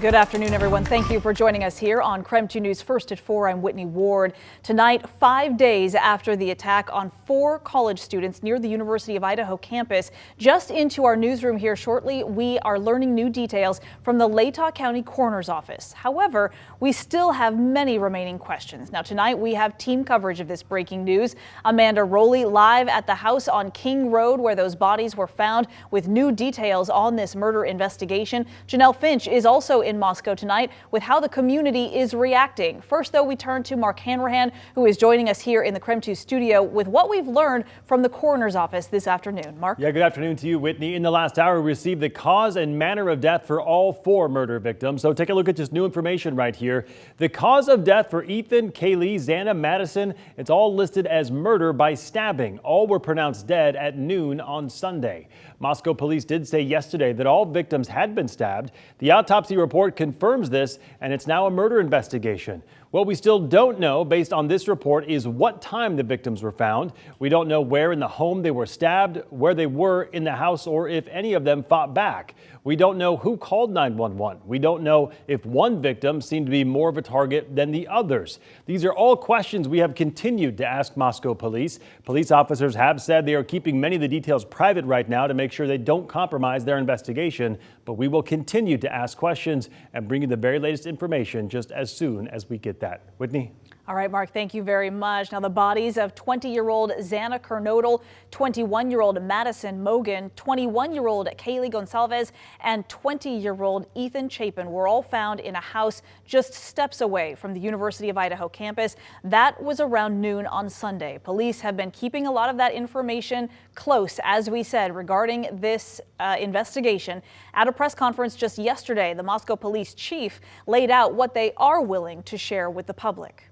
Good afternoon, everyone. Thank you for joining us here on KREM 2 News First at 4. I'm Whitney Ward. Tonight, 5 days after the attack on 4 college students near the University of Idaho campus. Just into our newsroom here shortly, we are learning new details from the Latah County Coroner's Office. However, we still have many remaining questions. Now, tonight we have team coverage of this breaking news. Amanda Rowley live at the house on King Road where those bodies were found with new details on this murder investigation. Janelle Finch is also in Moscow tonight with how the community is reacting. First, though, we turn to Mark Hanrahan, who is joining us here in the KREM 2 studio with what we've learned from the coroner's office this afternoon. Mark? Yeah, good afternoon to you, Whitney. In the last hour, we received the cause and manner of death for all 4 murder victims. So take a look at this new information right here. The cause of death for Ethan, Kaylee, Xana, Madison, it's all listed as murder by stabbing. All were pronounced dead at noon on Sunday. Moscow police did say yesterday that all victims had been stabbed. The autopsy report confirms this, and it's now a murder investigation. What we still don't know, based on this report, is what time the victims were found. We don't know where in the home they were stabbed, where they were in the house, or if any of them fought back. We don't know who called 911. We don't know if one victim seemed to be more of a target than the others. These are all questions we have continued to ask Moscow police. Police officers have said they are keeping many of the details private right now to make sure they don't compromise their investigation, but we will continue to ask questions and bring you the very latest information just as soon as we get that. Whitney? All right, Mark, thank you very much. Now, the bodies of 20-year-old Xana Kernodle, 21-year-old Madison Mogan, 21-year-old Kaylee Gonsalves, and 20-year-old Ethan Chapin were all found in a house just steps away from the University of Idaho campus. That was around noon on Sunday. Police have been keeping a lot of that information close, as we said, regarding this investigation. At a press conference just yesterday, the Moscow police chief laid out what they are willing to share with the public.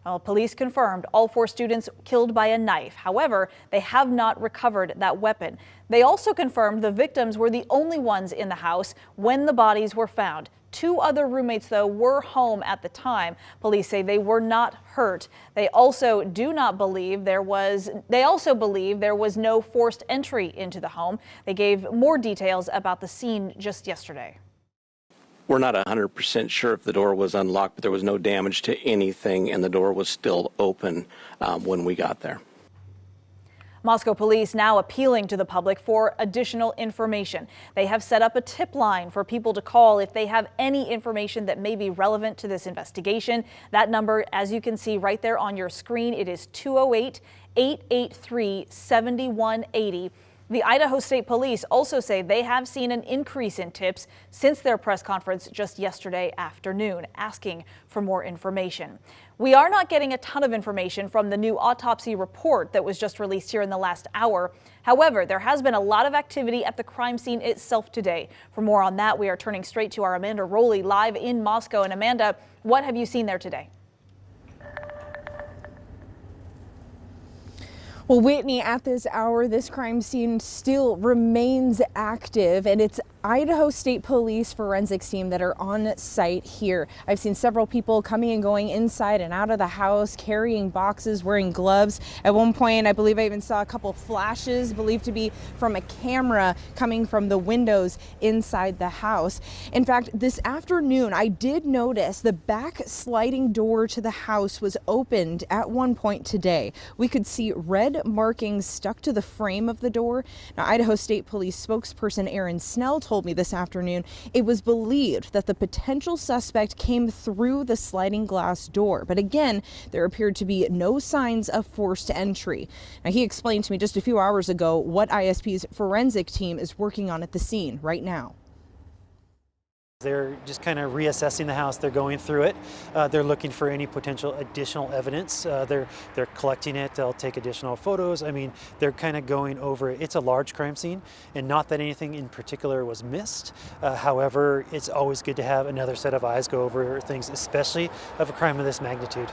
Well, police confirmed all 4 students killed by a knife. However, they have not recovered that weapon. They also confirmed the victims were the only ones in the house when the bodies were found. 2 other roommates, though, were home at the time. Police say they were not hurt. They also believe there was no forced entry into the home. They gave more details about the scene just yesterday. We're not 100% sure if the door was unlocked, but there was no damage to anything, and the door was still open when we got there. Moscow police now appealing to the public for additional information. They have set up a tip line for people to call if they have any information that may be relevant to this investigation. That number, as you can see right there on your screen, it is 208-883-7180. The Idaho State Police also say they have seen an increase in tips since their press conference just yesterday afternoon, asking for more information. We are not getting a ton of information from the new autopsy report that was just released here in the last hour. However, there has been a lot of activity at the crime scene itself today. For more on that, we are turning straight to our Amanda Rowley live in Moscow. And Amanda, what have you seen there today? Well, Whitney, at this hour, this crime scene still remains active, and it's Idaho State Police forensics team that are on site here. I've seen several people coming and going inside and out of the house, carrying boxes, wearing gloves. At one point, I believe I even saw a couple flashes believed to be from a camera coming from the windows inside the house. In fact, this afternoon, I did notice the back sliding door to the house was opened at one point today. We could see red markings stuck to the frame of the door. Now, Idaho State Police spokesperson Aaron Snell told me this afternoon it was believed that the potential suspect came through the sliding glass door. But again, there appeared to be no signs of forced entry. Now, he explained to me just a few hours ago what ISP's forensic team is working on at the scene right now. They're just kind of reassessing the house. They're going through it. They're looking for any potential additional evidence. They're collecting it. They'll take additional photos. I mean, they're kind of going over it. It's a large crime scene, and not that anything in particular was missed. However, it's always good to have another set of eyes go over things, especially of a crime of this magnitude.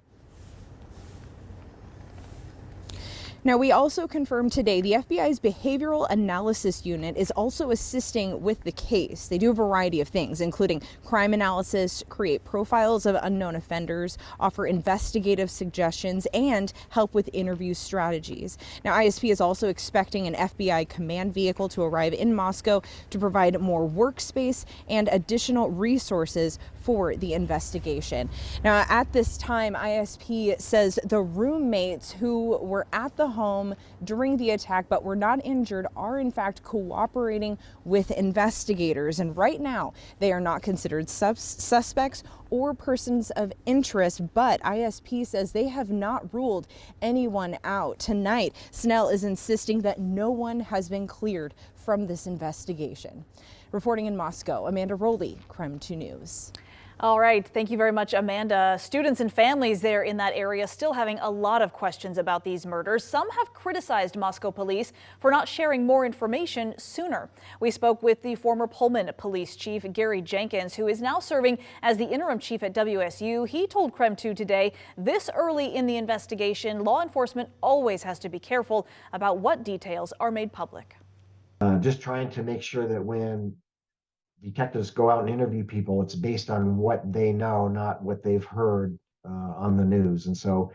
Now, we also confirmed today the FBI's Behavioral Analysis Unit is also assisting with the case. They do a variety of things, including crime analysis, create profiles of unknown offenders, offer investigative suggestions, and help with interview strategies. Now, ISP is also expecting an FBI command vehicle to arrive in Moscow to provide more workspace and additional resources for the investigation. Now, at this time, ISP says the roommates who were at the home during the attack but were not injured are in fact cooperating with investigators, and right now they are not considered suspects or persons of interest, but ISP says they have not ruled anyone out. Tonight, Snell is insisting that no one has been cleared from this investigation. Reporting in Moscow, Amanda Rowley, KREM 2 News. All right. Thank you very much, Amanda. Students and families there in that area still having a lot of questions about these murders. Some have criticized Moscow police for not sharing more information sooner. We spoke with the former Pullman police chief, Gary Jenkins, who is now serving as the interim chief at WSU. He told KREM 2 today, this early in the investigation, law enforcement always has to be careful about what details are made public. Just trying to make sure that when detectives go out and interview people, it's based on what they know, not what they've heard on the news. And so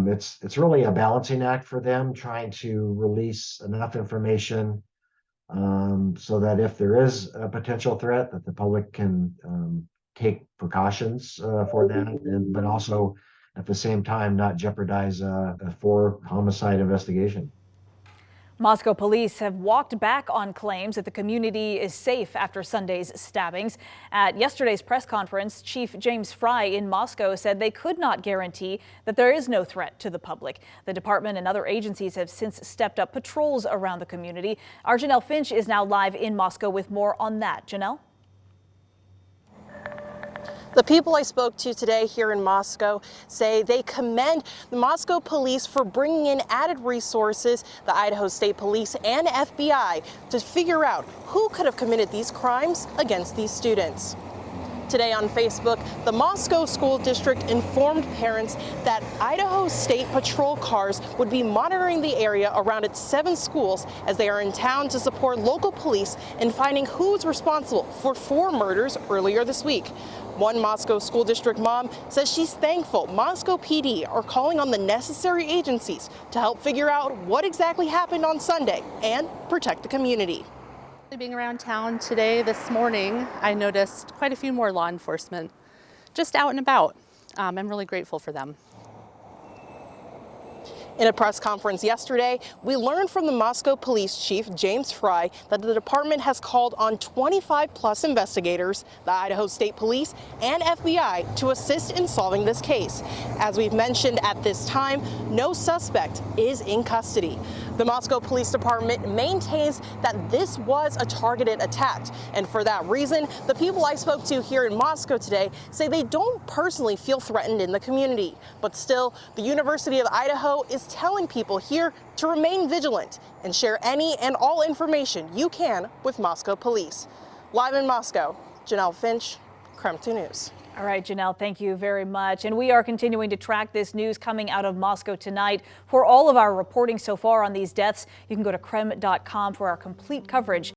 it's really a balancing act for them, trying to release enough information so that if there is a potential threat, that the public can take precautions for that, but also at the same time not jeopardize a homicide investigation. Moscow police have walked back on claims that the community is safe after Sunday's stabbings. At yesterday's press conference, Chief James Fry in Moscow said they could not guarantee that there is no threat to the public. The department and other agencies have since stepped up patrols around the community. Our Janelle Finch is now live in Moscow with more on that. Janelle? The people I spoke to today here in Moscow say they commend the Moscow police for bringing in added resources, the Idaho State Police and FBI, to figure out who could have committed these crimes against these students. Today on Facebook, the Moscow School District informed parents that Idaho State Patrol cars would be monitoring the area around its 7 schools as they are in town to support local police in finding who's responsible for 4 murders earlier this week. One Moscow School District mom says she's thankful Moscow PD are calling on the necessary agencies to help figure out what exactly happened on Sunday and protect the community. Being around town today, this morning, I noticed quite a few more law enforcement just out and about. I'm really grateful for them. In a press conference yesterday, we learned from the Moscow Police Chief, James Fry, that the department has called on 25+ investigators, the Idaho State Police and FBI, to assist in solving this case. As we've mentioned, at this time, no suspect is in custody. The Moscow Police Department maintains that this was a targeted attack, and for that reason, the people I spoke to here in Moscow today say they don't personally feel threatened in the community. But still, the University of Idaho is telling people here to remain vigilant and share any and all information you can with Moscow Police. Live in Moscow, Janelle Finch, KREM 2 News. All right, Janelle, thank you very much. And we are continuing to track this news coming out of Moscow tonight. For all of our reporting so far on these deaths, you can go to KREM.com for our complete coverage